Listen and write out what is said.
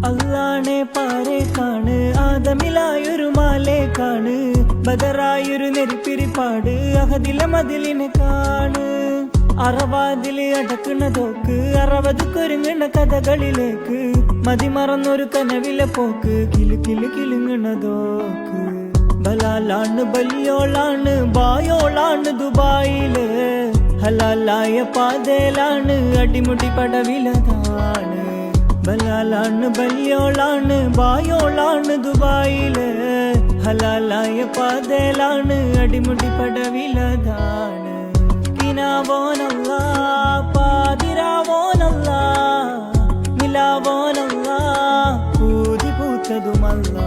അല്ലാണെ പാരെ കാണ് ആദമിലായൊരു മാലെ കാണ് ബദറായൊരു നെരിപ്പിരിപ്പാട് അഹദിലെ മതിലിനെ കാണ് അറവാതില് അടക്കണ തോക്ക് 60 കുരുങ്ങണ കഥകളിലേക്ക് മതിമറന്നൊരു കനവിലെ പോക്ക് കിലു കിലു കിലുങ്ങണതോക്ക് ബലാലാണ് ബലിയോളാണ് ബായോളാണ് ദുബായില് ഹലാലായ പാതയിലാണ് അടിമുടി പടവിലതാണ് ബലാലാണ് ബലിയോളാണ് ബായോളാണ് ദുബായില് ഹലാലായ പാതയിലാണ് അടിമുടി പടവിലതാണ് കിനാവോനല്ല പാതിരാവോനല്ല നിലാവോനല്ല പൂതി പൂത്തതുമല്ല